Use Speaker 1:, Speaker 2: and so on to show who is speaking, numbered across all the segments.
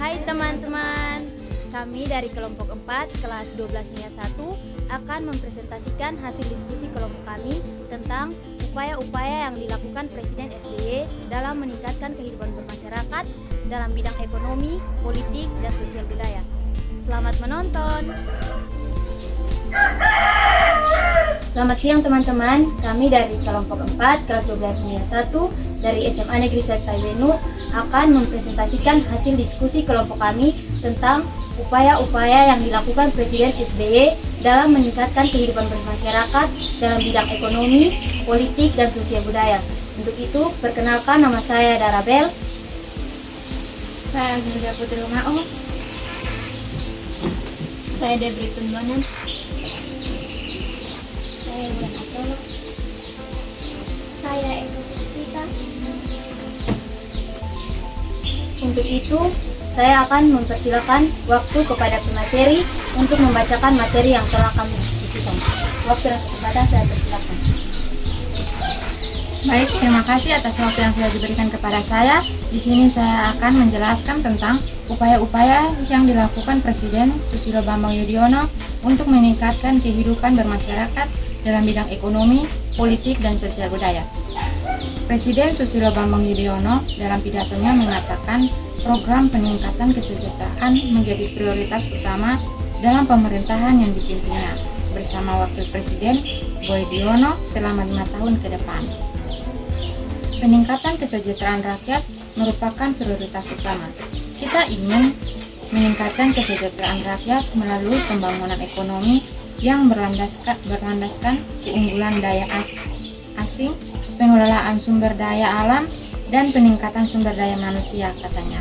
Speaker 1: Hai teman-teman, kami dari kelompok 4 kelas 12 MIA 1 akan mempresentasikan hasil diskusi kelompok kami tentang upaya-upaya yang dilakukan Presiden SBY dalam meningkatkan kehidupan bermasyarakat dalam bidang ekonomi, politik, dan sosial budaya. Selamat menonton! Selamat siang teman-teman, kami dari kelompok 4 kelas 12 MIA 1 dari SMA Negeri Sertaiwenu akan mempresentasikan hasil diskusi kelompok kami tentang upaya-upaya yang dilakukan Presiden SBY dalam meningkatkan kehidupan bermasyarakat dalam bidang ekonomi, politik, dan sosial budaya. Untuk itu, perkenalkan nama saya Darabel.
Speaker 2: Saya Agnelia Putri Rumao.
Speaker 1: Saya Debri Tundonan.
Speaker 2: Saya Bulan Atolo. Saya Eko Puspita.
Speaker 1: Untuk itu, saya akan mempersilakan waktu kepada pemateri untuk membacakan materi yang telah kami diskusikan. Waktu dan kesempatan saya persilakan.
Speaker 2: Baik, terima kasih atas waktu yang sudah diberikan kepada saya. Di sini saya akan menjelaskan tentang upaya-upaya yang dilakukan Presiden Susilo Bambang Yudhoyono untuk meningkatkan kehidupan bermasyarakat dalam bidang ekonomi, politik, dan sosial budaya. Presiden Susilo Bambang Yudhoyono dalam pidatonya mengatakan program peningkatan kesejahteraan menjadi prioritas utama dalam pemerintahan yang dipimpinnya bersama Wakil Presiden Yudhoyono selama 5 tahun ke depan. Peningkatan kesejahteraan rakyat merupakan prioritas utama. Kita ingin meningkatkan kesejahteraan rakyat melalui pembangunan ekonomi yang berlandaskan keunggulan daya asing, pengelolaan sumber daya alam, dan peningkatan sumber daya manusia, katanya.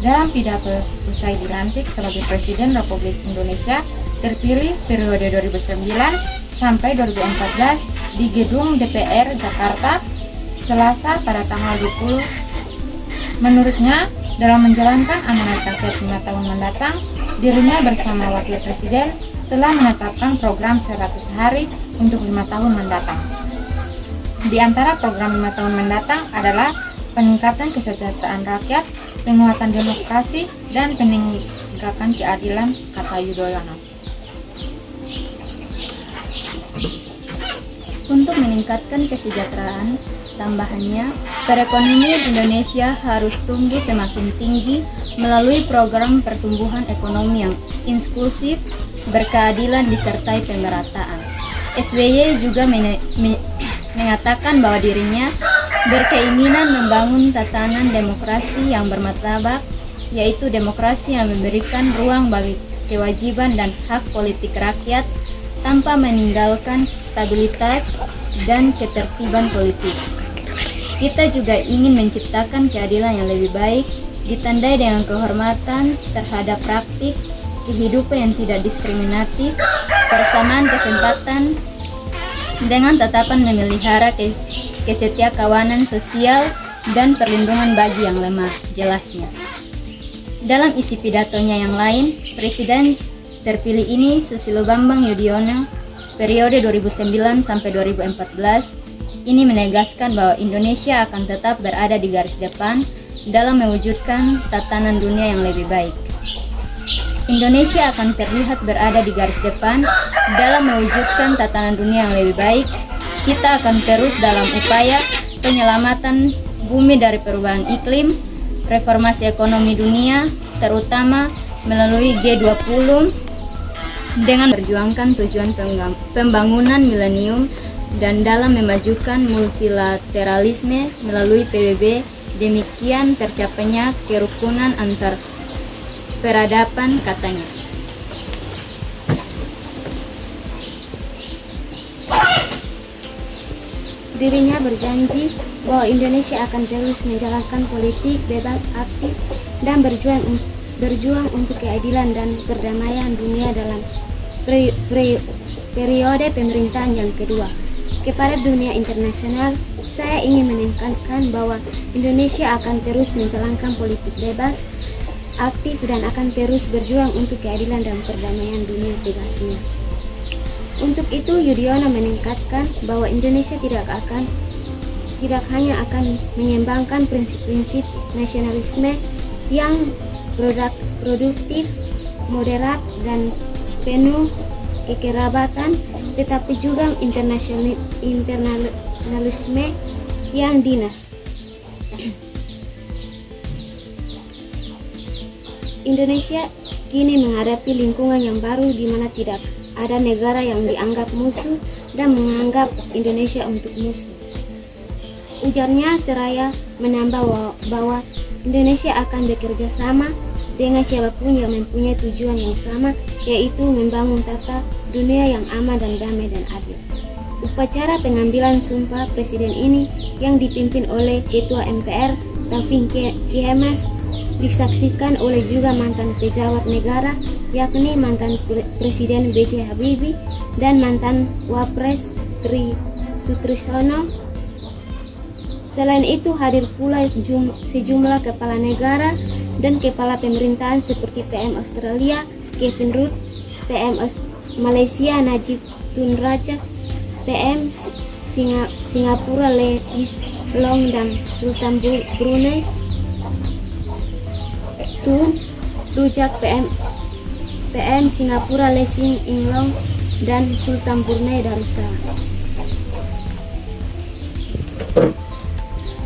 Speaker 2: Dalam pidato usai dilantik sebagai Presiden Republik Indonesia terpilih periode 2009 sampai 2014 di Gedung DPR Jakarta, Selasa pada tanggal 20. Menurutnya, dalam menjalankan amanat rakyat 5 tahun mendatang, dirinya bersama Wakil Presiden telah menetapkan program 100 hari untuk 5 tahun mendatang. Di antara program 5 tahun mendatang adalah peningkatan kesejahteraan rakyat, penguatan demokrasi, dan penegakan keadilan, kata Yudhoyono.
Speaker 1: Untuk meningkatkan kesejahteraan, tambahannya, perekonomian Indonesia harus tumbuh semakin tinggi melalui program pertumbuhan ekonomi yang inklusif, berkeadilan, disertai pemerataan. SBY juga mengatakan bahwa dirinya berkeinginan membangun tatanan demokrasi yang bermartabat, yaitu demokrasi yang memberikan ruang bagi kewajiban dan hak politik rakyat tanpa meninggalkan stabilitas dan ketertiban politik. Kita juga ingin menciptakan keadilan yang lebih baik, ditandai dengan kehormatan terhadap praktik kehidupan yang tidak diskriminatif, persamaan kesempatan, dengan tatapan memelihara kesetiakawanan sosial dan perlindungan bagi yang lemah, jelasnya. Dalam isi pidatonya yang lain, Presiden terpilih ini Susilo Bambang Yudhoyono periode 2009 sampai 2014 ini menegaskan bahwa Indonesia akan tetap berada di garis depan dalam mewujudkan tatanan dunia yang lebih baik. Indonesia akan terlihat berada di garis depan dalam mewujudkan tatanan dunia yang lebih baik. Kita akan terus dalam upaya penyelamatan bumi dari perubahan iklim, reformasi ekonomi dunia, terutama melalui G20 dengan memperjuangkan tujuan pembangunan milenium dan dalam memajukan multilateralisme melalui PBB, demikian tercapainya kerukunan antar peradaban, katanya.
Speaker 2: Dirinya berjanji bahwa Indonesia akan terus menjalankan politik bebas, aktif, dan berjuang untuk keadilan dan perdamaian dunia dalam periode pemerintahan yang kedua. Kepada dunia internasional, saya ingin menekankan bahwa Indonesia akan terus menjalankan politik bebas, aktif, dan akan terus berjuang untuk keadilan dan perdamaian dunia, tegasnya. Untuk itu, Yudhoyono meningkatkan bahwa Indonesia tidak hanya akan menyembangkan prinsip-prinsip nasionalisme yang
Speaker 3: produktif, moderat, dan penuh kekerabatan, tetapi juga internasionalisme yang dinas. Indonesia kini menghadapi lingkungan yang baru di mana tidak ada negara yang dianggap musuh dan menganggap Indonesia untuk musuh. Ujarnya seraya menambah bahwa Indonesia akan bekerja sama dengan siapapun yang mempunyai tujuan yang sama, yaitu membangun tata dunia yang aman dan damai dan adil. Upacara pengambilan sumpah presiden ini yang dipimpin oleh Ketua MPR Taufik Kemas disaksikan oleh juga mantan pejabat negara, yakni mantan Presiden B.J. Habibie dan mantan Wapres Tri Sutrisno. Selain itu hadir pula sejumlah kepala negara dan kepala pemerintahan seperti PM Australia Kevin Rudd, PM Malaysia Najib Tun Razak, PM Singapura Lee Hsien Loong dan Sultan Brunei Tun Rujak, PM Singapura Lee Hsien Loong dan Sultan Brunei Darussalam.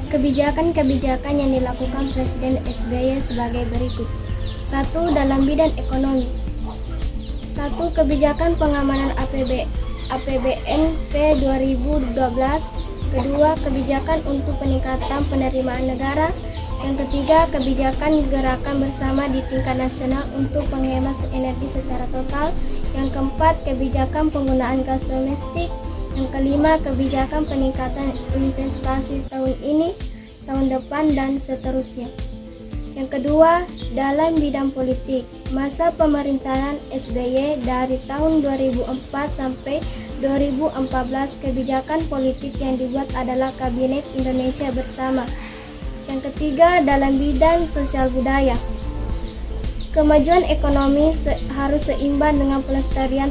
Speaker 4: Kebijakan-kebijakan yang dilakukan Presiden SBY sebagai berikut. 1. Dalam bidang ekonomi. 1. Kebijakan pengamanan APBN P 2012. Kedua, kebijakan untuk peningkatan penerimaan negara. Yang ketiga, kebijakan gerakan bersama di tingkat nasional untuk penghemat energi secara total. Yang keempat, kebijakan penggunaan gas domestik. Yang kelima, kebijakan peningkatan investasi tahun ini, tahun depan, dan seterusnya. Yang kedua, dalam bidang politik, masa pemerintahan SBY dari tahun 2004 sampai 2014, kebijakan politik yang dibuat adalah Kabinet Indonesia Bersama. Yang ketiga, dalam bidang sosial budaya, kemajuan ekonomi harus seimbang dengan pelestarian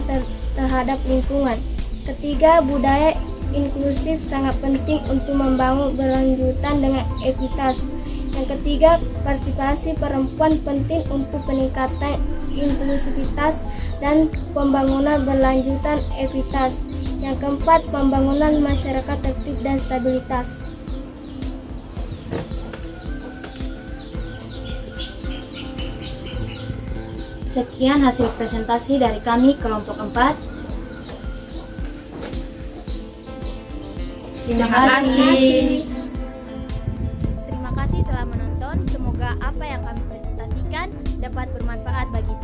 Speaker 4: terhadap lingkungan. Ketiga, budaya inklusif sangat penting untuk membangun berlanjutan dengan ekuitas. Yang ketiga, partisipasi perempuan penting untuk peningkatan inklusivitas dan pembangunan berlanjutan ekuitas. Yang keempat, pembangunan masyarakat tertib dan stabilitas.
Speaker 1: Sekian hasil presentasi dari kami kelompok 4. Terima kasih.
Speaker 4: Terima kasih telah menonton. Semoga apa yang kami presentasikan dapat bermanfaat bagi